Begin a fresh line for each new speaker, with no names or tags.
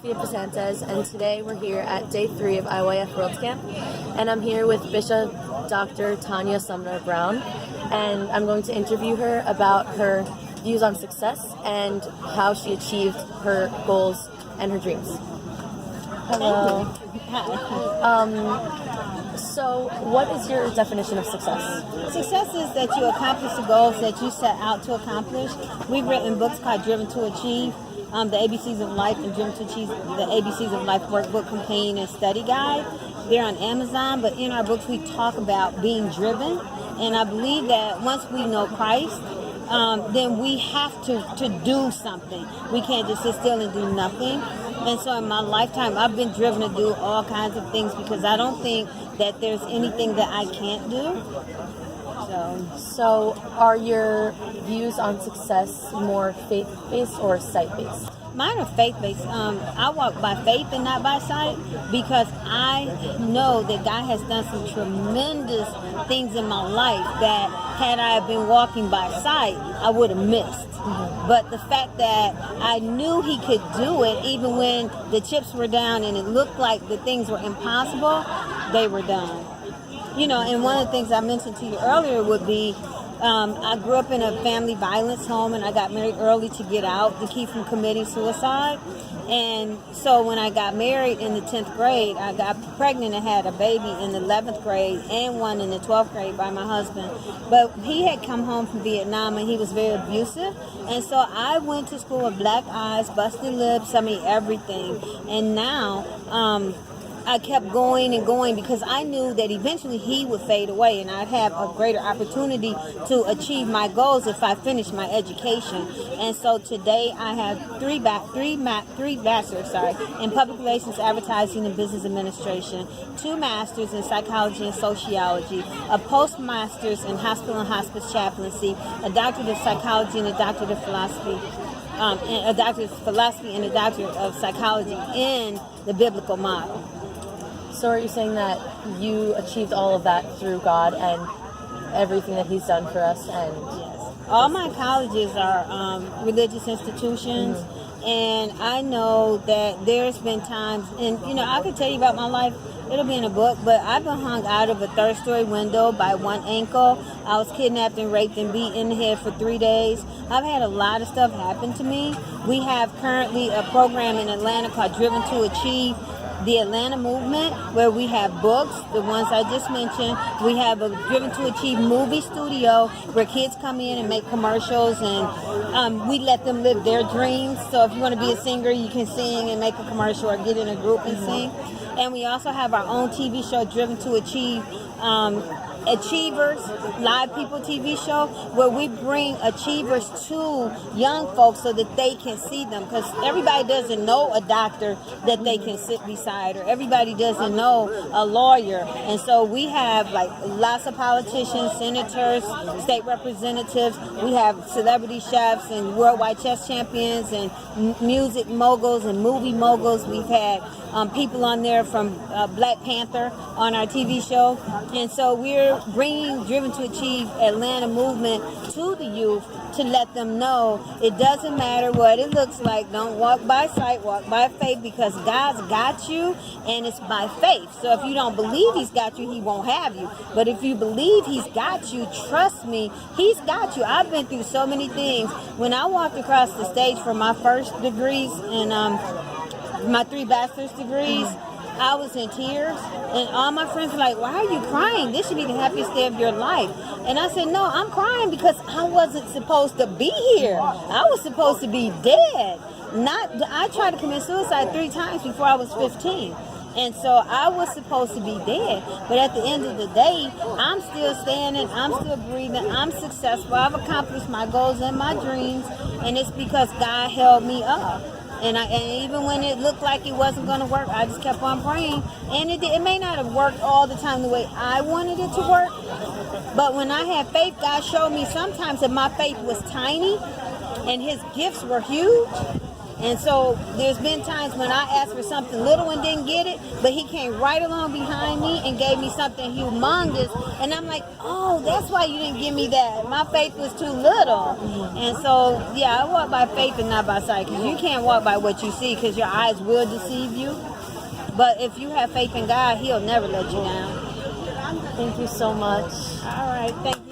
Santos, and today we're here at day 3 of IYF World Camp, and I'm here with Bishop Dr. Tonya Sumner Brown, and I'm going to interview her about her views on success and how she achieved her goals and her dreams. Hello. So what is your definition of success?
Success is that you accomplish the goals that you set out to accomplish. We've written books called Driven to Achieve, the ABCs of Life, and Driven to Achieve, the ABCs of Life workbook, companion, and study guide. They're on Amazon, but in our books we talk about being driven. And I believe that once we know Christ, then we have to do something. We can't just sit still and do nothing. And so in my lifetime, I've been driven to do all kinds of things because I don't think that there's anything that I can't do.
So are your views on success more faith-based or sight-based?
Mine are faith-based. I walk by faith and not by sight because I know that God has done some tremendous things in my life that had I been walking by sight, I would have missed. But the fact that I knew He could do it even when the chips were down and it looked like the things were impossible, they were done. You know, and one of the things I mentioned to you earlier would be I grew up in a family violence home, and I got married early to get out, to keep from committing suicide. And so when I got married in the 10th grade, I got pregnant and had a baby in the 11th grade and one in the 12th grade by my husband. But he had come home from Vietnam, and he was very abusive. And so I went to school with black eyes, busted lips, everything. And now I kept going and going because I knew that eventually he would fade away and I'd have a greater opportunity to achieve my goals if I finished my education. And so today I have three bachelors in public relations, advertising, and business administration, 2 masters in psychology and sociology, a postmaster's in hospital and hospice chaplaincy, a doctorate of psychology and a doctorate of philosophy. A doctorate of philosophy and a doctorate of psychology in the biblical model.
So are you saying that you achieved all of that through God and everything that He's done for us? And
yes, all my colleges are religious institutions, and I know that there's been times, and I could tell you about my life. It'll be in a book, but I've been hung out of a 3rd-story window by one ankle. I was kidnapped and raped and beat in the head for 3 days. I've had a lot of stuff happen to me. We have currently a program in Atlanta called Driven to Achieve, the Atlanta movement, where we have books, the ones I just mentioned. We have a Driven to Achieve movie studio where kids come in and make commercials, and we let them live their dreams. So if you want to be a singer, you can sing and make a commercial or get in a group and sing. And we also have our own TV show, Driven to Achieve, Achievers, Live People TV show, where we bring achievers to young folks so that they can see them, because everybody doesn't know a doctor that they can sit beside, or everybody doesn't know a lawyer. And so we have lots of politicians, senators, state representatives. We have celebrity chefs and worldwide chess champions and music moguls and movie moguls. We've had people on there from Black Panther on our TV show. And so we're bringing Driven to Achieve Atlanta movement to the youth to let them know it doesn't matter what it looks like. Don't walk by sight, walk by faith, because God's got you, and it's by faith. So if you don't believe He's got you, He won't have you. But if you believe He's got you, trust me, He's got you. I've been through so many things. When I walked across the stage for my first degrees and my 3 bachelor's degrees, I was in tears, and all my friends were like, "Why are you crying? This should be the happiest day of your life." And I said, "No, I'm crying because I wasn't supposed to be here. I was supposed to be dead. I tried to commit suicide 3 times before I was 15. And so I was supposed to be dead. But at the end of the day, I'm still standing, I'm still breathing, I'm successful. I've accomplished my goals and my dreams, and it's because God held me up. And even when it looked like it wasn't going to work, I just kept on praying. And it may not have worked all the time the way I wanted it to work. But when I had faith, God showed me sometimes that my faith was tiny and His gifts were huge. And so there's been times when I asked for something little and didn't get it, but he came right along behind me and gave me something humongous. And I'm like, oh, that's why you didn't give me that. My faith was too little. And so, yeah, I walk by faith and not by sight, because you can't walk by what you see, because your eyes will deceive you. But if you have faith in God, he'll never let you down.
Thank you so much.
All right. Thank you.